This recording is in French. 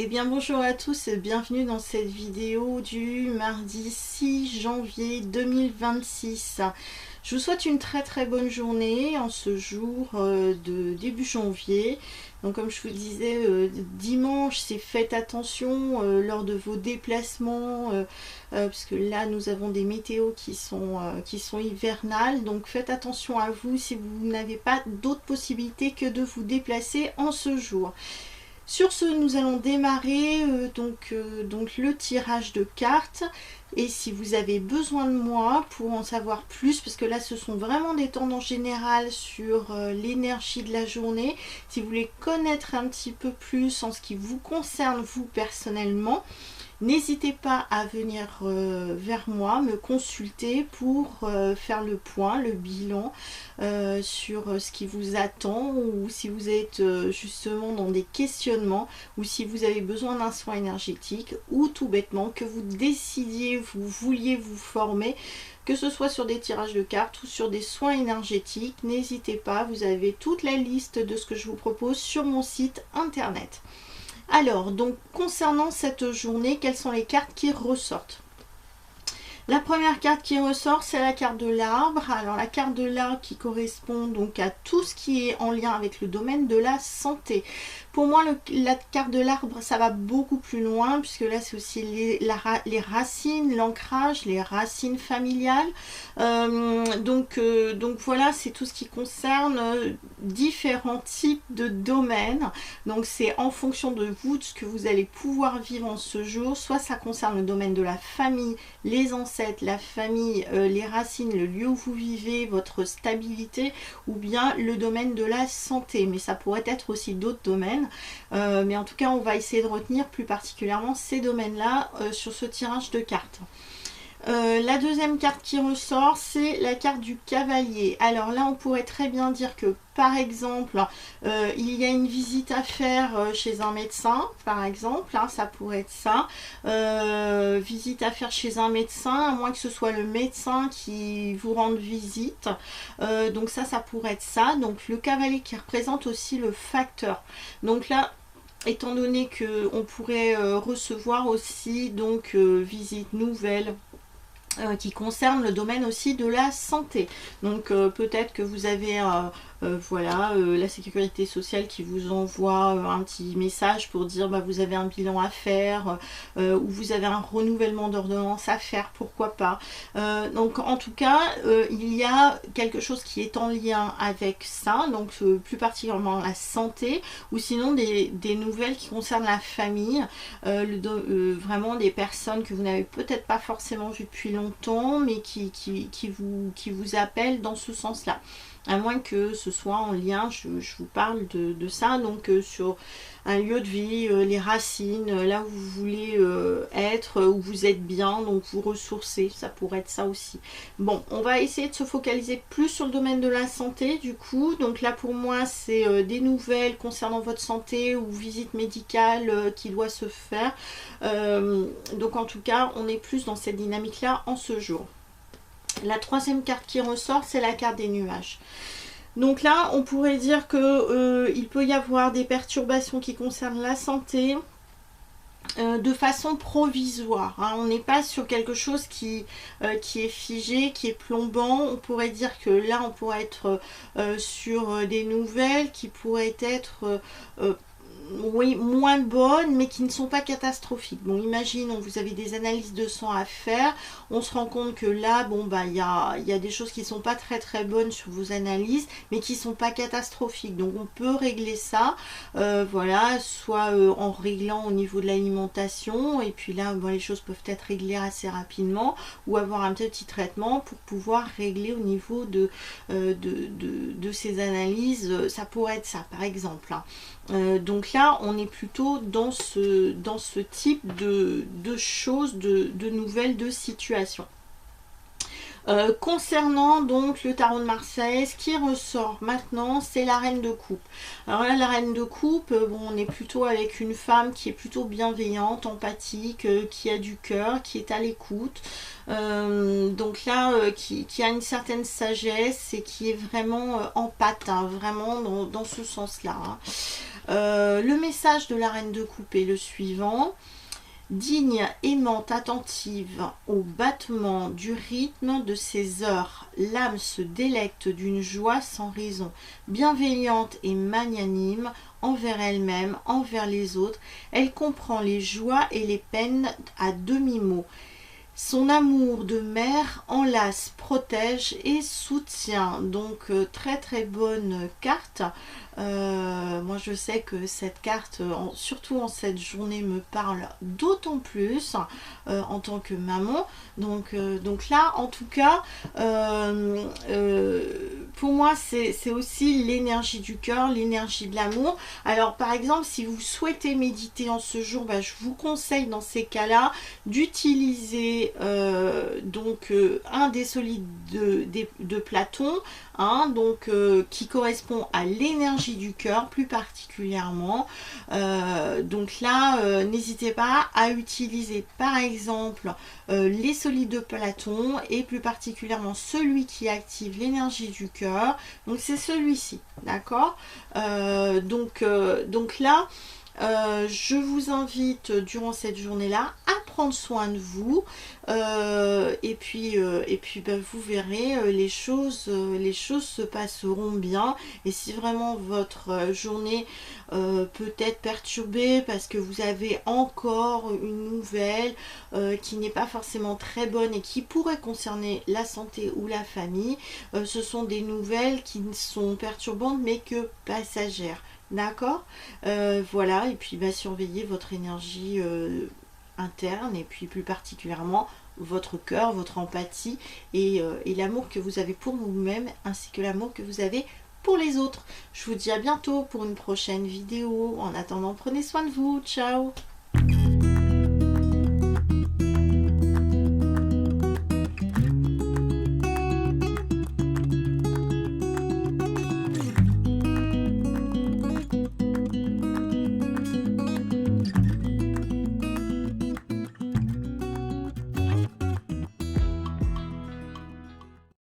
Eh bien bonjour à tous et bienvenue dans cette vidéo du mardi 6 janvier 2026. Je vous souhaite une très bonne journée en ce jour de début janvier. Donc comme je vous disais, dimanche, c'est faites attention lors de vos déplacements, parce que là nous avons des météos qui sont hivernales. Donc faites attention à vous si vous n'avez pas d'autre possibilité que de vous déplacer en ce jour. Sur ce, nous allons démarrer donc le tirage de cartes. Et si vous avez besoin de moi pour en savoir plus, parce que là ce sont vraiment des tendances générales sur l'énergie de la journée, si vous voulez connaître un petit peu plus en ce qui vous concerne vous personnellement, n'hésitez pas à venir vers moi, me consulter pour faire le point, le bilan sur ce qui vous attend, ou si vous êtes justement dans des questionnements, ou si vous avez besoin d'un soin énergétique, ou tout bêtement que vous décidiez, vous vouliez vous former, que ce soit sur des tirages de cartes ou sur des soins énergétiques. N'hésitez pas, vous avez toute la liste de ce que je vous propose sur mon site internet. Alors, donc concernant cette journée, quelles sont les cartes qui ressortent? La première carte qui ressort, c'est la carte de l'arbre. Alors la carte de l'arbre qui correspond donc à tout ce qui est en lien avec le domaine de la santé. Pour moi, la carte de l'arbre, ça va beaucoup plus loin, puisque là, c'est aussi les racines, l'ancrage, les racines familiales. Donc voilà, c'est tout ce qui concerne différents types de domaines. Donc c'est en fonction de vous, de ce que vous allez pouvoir vivre en ce jour. Soit ça concerne le domaine de la famille, les ancêtres, la famille, les racines, le lieu où vous vivez, votre stabilité, ou bien le domaine de la santé. Mais ça pourrait être aussi d'autres domaines. Mais en tout cas, on va essayer de retenir plus particulièrement ces domaines-là sur ce tirage de cartes. La deuxième carte qui ressort, c'est la carte du cavalier. Alors là, on pourrait très bien dire que, par exemple, il y a une visite à faire chez un médecin, par exemple, hein, ça pourrait être ça. Visite à faire chez un médecin, à moins que ce soit le médecin qui vous rende visite. Donc ça pourrait être ça. Donc le cavalier qui représente aussi le facteur. Donc là, étant donné qu'on pourrait recevoir aussi donc visite nouvelle, qui concerne le domaine aussi de la santé. Donc peut-être que vous avez la sécurité sociale qui vous envoie un petit message pour dire vous avez un bilan à faire, ou vous avez un renouvellement d'ordonnance à faire, pourquoi pas. Donc en tout cas, il y a quelque chose qui est en lien avec ça, donc plus particulièrement la santé, ou sinon des nouvelles qui concernent la famille, vraiment des personnes que vous n'avez peut-être pas forcément vues depuis longtemps, mais qui vous appellent dans ce sens-là. À moins que ce soit en lien, je vous parle de ça, donc sur un lieu de vie, les racines, là où vous voulez être, où vous êtes bien, donc vous ressourcer, ça pourrait être ça aussi. Bon, on va essayer de se focaliser plus sur le domaine de la santé du coup. Donc là pour moi c'est des nouvelles concernant votre santé ou visite médicale qui doit se faire. Donc en tout cas on est plus dans cette dynamique là en ce jour. La troisième carte qui ressort, c'est la carte des nuages. Donc là, on pourrait dire que il peut y avoir des perturbations qui concernent la santé de façon provisoire. Hein. On n'est pas sur quelque chose qui est figé, qui est plombant. On pourrait dire que là, on pourrait être sur des nouvelles qui pourraient être oui, moins bonnes, mais qui ne sont pas catastrophiques. Bon, imaginons, vous avez des analyses de sang à faire, on se rend compte que là, il y a des choses qui ne sont pas très bonnes sur vos analyses, mais qui ne sont pas catastrophiques. Donc on peut régler ça, voilà, soit en réglant au niveau de l'alimentation, et puis là, les choses peuvent être réglées assez rapidement, ou avoir un petit traitement pour pouvoir régler au niveau de ces analyses. Ça pourrait être ça, par exemple. Hein. Donc là on est plutôt dans ce type de choses, de nouvelles, de situations. Concernant donc le tarot de Marseille, ce qui ressort maintenant, c'est la reine de coupe. Alors là, la reine de coupe, bon, on est plutôt avec une femme qui est plutôt bienveillante, empathique, qui a du cœur, qui est à l'écoute. Donc là, qui a une certaine sagesse et qui est vraiment empathe, hein, vraiment dans ce sens-là. Hein. Le message de la reine de coupe est le suivant. Digne, aimante, attentive au battement du rythme de ses heures, l'âme se délecte d'une joie sans raison, bienveillante et magnanime envers elle-même, envers les autres, elle comprend les joies et les peines à demi-mot. Son amour de mère enlace, protège et soutient. Donc très très bonne carte. Moi je sais que cette carte, surtout en cette journée, me parle d'autant plus en tant que maman. Donc là en tout cas, pour moi c'est aussi l'énergie du cœur, l'énergie de l'amour. Alors par exemple, si vous souhaitez méditer en ce jour, je vous conseille dans ces cas-là d'utiliser un des solides de Platon, hein, donc qui correspond à l'énergie du cœur plus particulièrement. Donc là, n'hésitez pas à utiliser par exemple les solides de Platon et plus particulièrement celui qui active l'énergie du cœur. Donc c'est celui-ci, d'accord. Donc là, je vous invite durant cette journée-là à prendre soin de vous et puis vous verrez, les choses se passeront bien. Et si vraiment votre journée peut être perturbée parce que vous avez encore une nouvelle qui n'est pas forcément très bonne et qui pourrait concerner la santé ou la famille, ce sont des nouvelles qui sont perturbantes mais que passagères. D'accord, voilà, et puis surveillez votre énergie interne et puis plus particulièrement votre cœur, votre empathie et l'amour que vous avez pour vous-même ainsi que l'amour que vous avez pour les autres. Je vous dis à bientôt pour une prochaine vidéo. En attendant, prenez soin de vous. Ciao!